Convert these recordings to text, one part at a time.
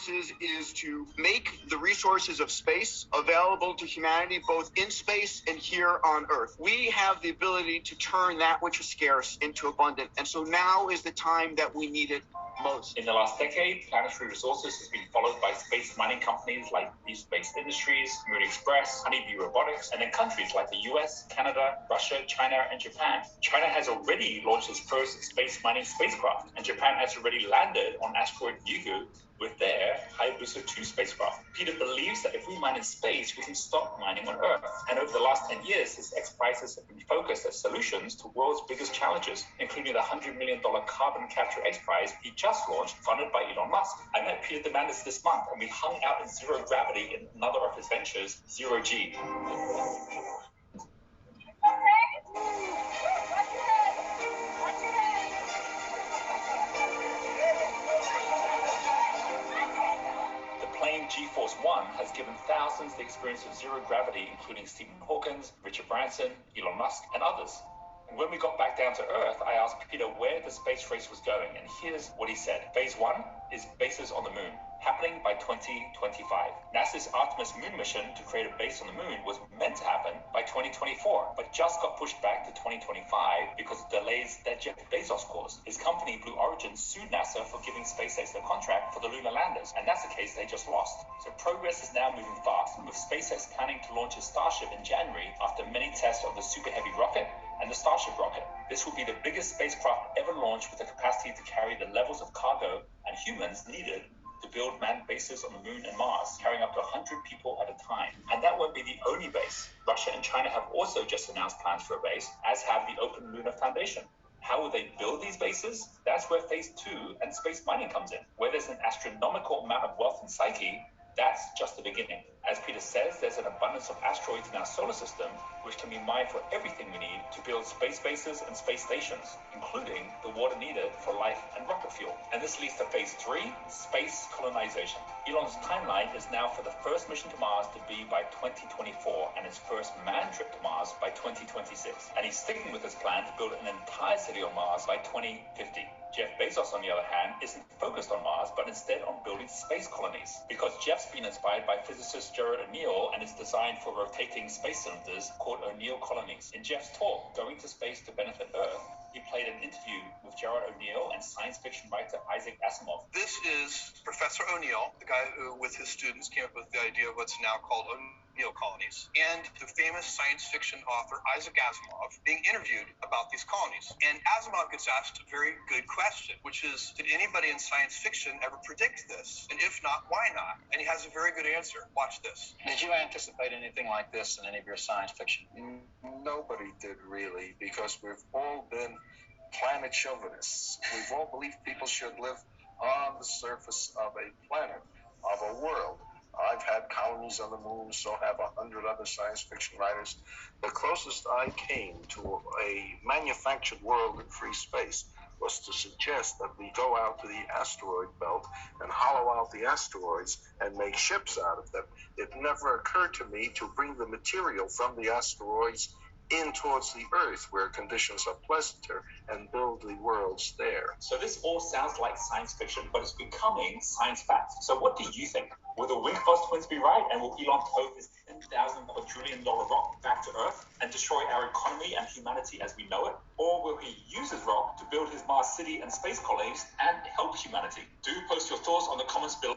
is to make the resources of space available to humanity, both in space and here on Earth. We have the ability to turn that which is scarce into abundant. And so now is the time that we need it most. In the last decade, planetary resources has been followed by space mining companies like Deep Space Industries, Moon Express, Honeybee Robotics, and then countries like the US, Canada, Russia, China, and Japan. China has already launched its first space mining spacecraft, and Japan has already landed on asteroid Ryugu with their Hayabusa 2 spacecraft. Peter believes that if we mine in space, we can stop mining on Earth. And over the last 10 years, his enterprises have been focused as solutions to the world's biggest challenges, including the $100 million carbon capture enterprise he just launched, funded by Elon Musk. I met Peter Diamandis this month, and we hung out in zero gravity in another of his ventures, Zero G. G-Force One has given thousands the experience of zero gravity, including Stephen Hawking, Richard Branson, Elon Musk, and others. And when we got back down to Earth, I asked Peter where the space race was going, and here's what he said. Phase 1 is bases on the moon, happening by 2025. NASA's Artemis moon mission to create a base on the moon was meant to happen by 2024, but just got pushed back to 2025 because of delays that Jeff Bezos caused. His company, Blue Origin, sued NASA for giving SpaceX the contract for the lunar landers, and that's a case they just lost. So progress is now moving fast, with SpaceX planning to launch a Starship in January after many tests of the Super Heavy rocket and the Starship rocket. This will be the biggest spacecraft ever launched with the capacity to carry the levels of cargo and humans needed to build manned bases on the moon and Mars, carrying up to 100 people at a time. And that won't be the only base. Russia and China have also just announced plans for a base, as have the Open Lunar Foundation. How will they build these bases? That's where Phase 2 and space mining comes in. Where there's an astronomical amount of wealth in Psyche, that's just the beginning. As Peter says, there's an abundance of asteroids in our solar system, which can be mined for everything we need to build space bases and space stations, including the water needed for life and rocket fuel. And this leads to Phase 3, space colonization. Elon's timeline is now for the first mission to Mars to be by 2024 and his first manned trip to Mars by 2026. And he's sticking with his plan to build an entire city on Mars by 2050. Jeff Bezos, on the other hand, isn't focused on Mars, but instead on building space colonies, because Jeff's been inspired by physicist Gerard O'Neill and is designed for rotating space cylinders called O'Neill colonies. In Jeff's talk, Going to Space to Benefit Earth, he played an interview with Gerard O'Neill and science fiction writer Isaac Asimov. This is Professor O'Neill, the guy who, with his students, came up with the idea of what's now called O'Neill colonies, and the famous science fiction author Isaac Asimov being interviewed about these colonies. And Asimov gets asked a very good question, which is, did anybody in science fiction ever predict this? And if not, why not? And he has a very good answer. Watch this. Did you anticipate anything like this in any of your science fiction? Nobody did really, because we've all been planet chauvinists. We've all believed people should live on the surface of a planet, of a world. I've had colonies on the moon, so have 100 other science fiction writers. The closest I came to a manufactured world in free space was to suggest that we go out to the asteroid belt and hollow out the asteroids and make ships out of them. It never occurred to me to bring the material from the asteroids in towards the Earth, where conditions are pleasanter, and build the worlds there. So this all sounds like science fiction, but it's becoming science fact. So what do you think? Will the Winklevoss twins be right, and will Elon throw his $10,000 quadrillion rock back to Earth and destroy our economy and humanity as we know it? Or will he use his rock to build his Mars city and space colonies and help humanity? Do post your thoughts on the comments below.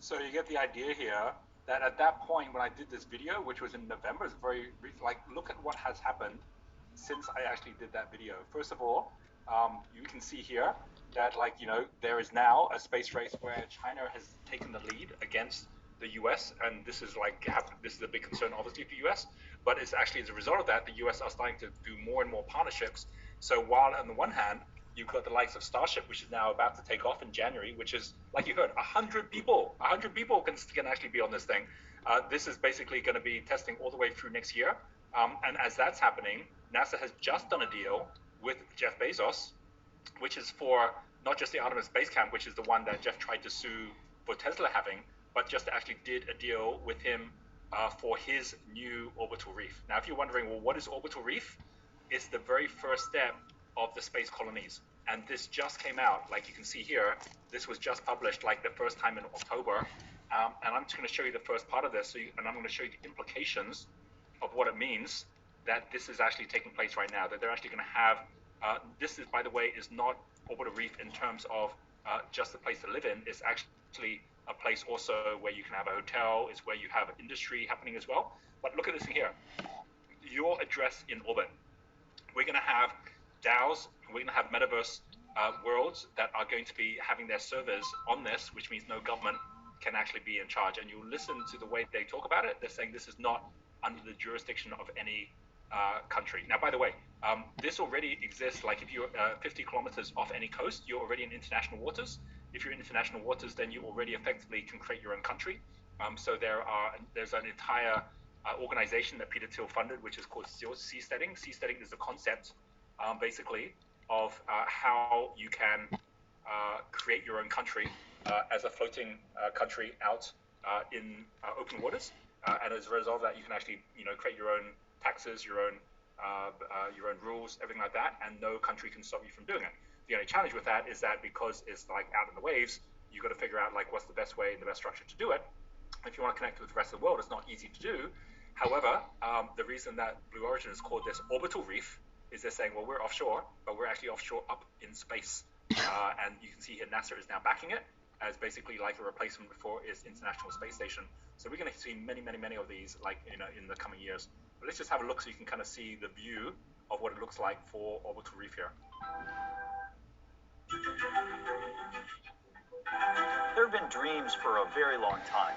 So you get the idea here that at that point when I did this video, which was in November, it's very like, look at what has happened since I actually did that video. First of all, you can see here that, like, you know, there is now a space race where China has taken the lead against the US, and this is like, this is a big concern obviously for the US, but it's actually as a result of that, the US are starting to do more and more partnerships. So while on the one hand, you've got the likes of Starship, which is now about to take off in January, which is, like you heard, 100 people can actually be on this thing. This is basically going to be testing all the way through next year. And as that's happening, NASA has just done a deal with Jeff Bezos, which is for not just the Artemis Base Camp, which is the one that Jeff tried to sue for Tesla having, but just actually did a deal with him for his new Orbital Reef. Now, if you're wondering, well, what is Orbital Reef? It's the very first step of the space colonies. And this just came out, like you can see here. This was just published like the first time in October. And I'm just going to show you the first part of this, and I'm going to show you the implications of what it means that this is actually taking place right now, that they're actually going to have, this is, by the way, is not Orbital Reef in terms of just a place to live in. It's actually a place also where you can have a hotel, it's where you have industry happening as well. But look at this here, your address in orbit. We're going to have DAOs, we're going to have metaverse worlds that are going to be having their servers on this, which means no government can actually be in charge. And you listen to the way they talk about it, they're saying this is not under the jurisdiction of any country. Now, by the way, this already exists. Like if you're 50 kilometers off any coast, you're already in international waters. If you're in international waters, then you already effectively can create your own country. So there's an entire organization that Peter Thiel funded, which is called seasteading. Seasteading is the concept, basically, of how you can create your own country as a floating country out in open waters. And as a result of that, you can actually, create your own taxes, your own rules, everything like that, and no country can stop you from doing it. The only challenge with that is that because it's like out in the waves, you've got to figure out like what's the best way and the best structure to do it. If you want to connect with the rest of the world, it's not easy to do. However, the reason that Blue Origin has called this Orbital Reef is they're saying, well, we're offshore, but we're actually offshore up in space. And you can see here NASA is now backing it as basically like a replacement for its International Space Station. So we're going to see many, many, many of these like in the coming years. But let's just have a look so you can kind of see the view of what it looks like for Orbital Reef here. There have been dreams for a very long time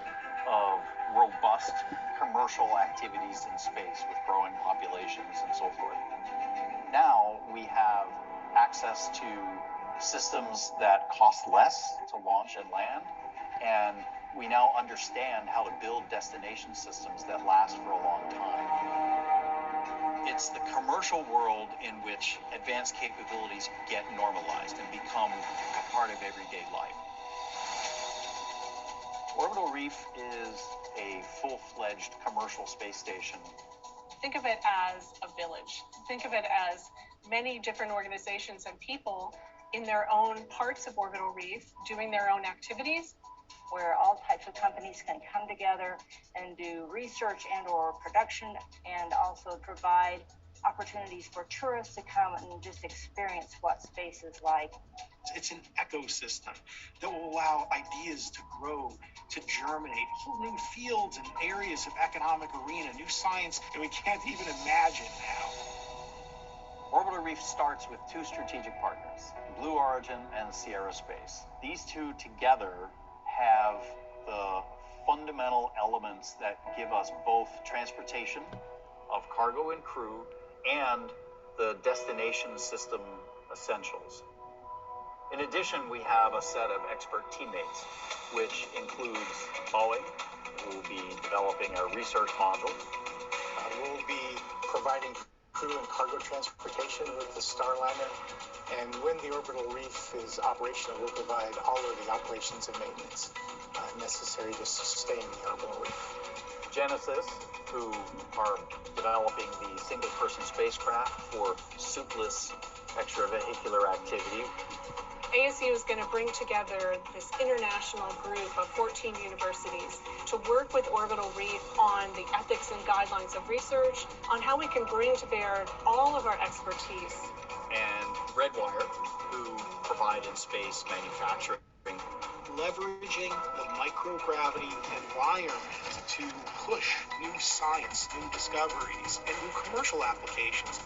of robust commercial activities in space with growing populations and so forth. Now we have access to systems that cost less to launch and land, and we now understand how to build destination systems that last for a long time. It's the commercial world in which advanced capabilities get normalized and become a part of everyday life. Orbital Reef is a full-fledged commercial space station. Think of it as a village. Think of it as many different organizations and people in their own parts of Orbital Reef doing their own activities, where all types of companies can come together and do research and or production, and also provide opportunities for tourists to come and just experience what space is like. It's an ecosystem that will allow ideas to grow, to germinate, whole new fields and areas of economic arena, new science that we can't even imagine now. Orbital Reef starts with two strategic partners, Blue Origin and Sierra Space. These two together have the fundamental elements that give us both transportation of cargo and crew and the destination system essentials. In addition, we have a set of expert teammates, which includes Boeing, who will be developing a research module. We'll be providing crew and cargo transportation with the Starliner, and when the Orbital Reef is operational, we'll provide all of the operations and maintenance necessary to sustain the Orbital Reef. Genesis, who are developing the single-person spacecraft for suitless extravehicular activity. ASU is going to bring together this international group of 14 universities to work with Orbital Reef on the ethics and guidelines of research, on how we can bring to bear all of our expertise. And Redwire, who provide in-space manufacturing. Leveraging the microgravity environment to push new science, new discoveries, and new commercial applications.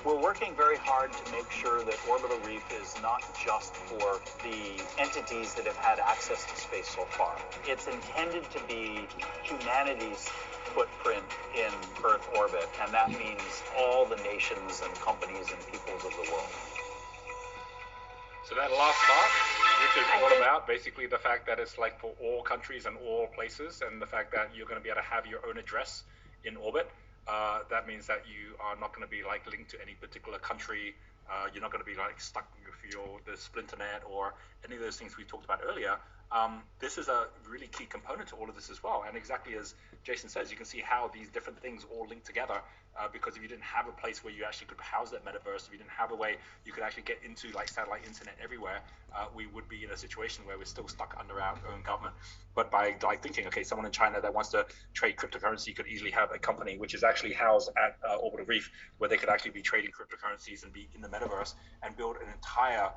We're working very hard to make sure that Orbital Reef is not just for the entities that have had access to space so far. It's intended to be humanity's footprint in Earth orbit, and that means all the nations and companies and peoples of the world. So that last part, which is all about basically the fact that it's like for all countries and all places, and the fact that you're going to be able to have your own address in orbit. That means that you are not going to be like linked to any particular country. You're not going to be like stuck with the splinter net or any of those things we talked about earlier. this is a really key component to all of this as well. And exactly as Jason says, you can see how these different things all link together, because if you didn't have a place where you actually could house that metaverse, if you didn't have a way you could actually get into like satellite internet everywhere, we would be in a situation where we're still stuck under our own government. But by like thinking, okay, someone in China that wants to trade cryptocurrency could easily have a company which is actually housed at Orbital Reef, where they could actually be trading cryptocurrencies and be in the metaverse and build an entire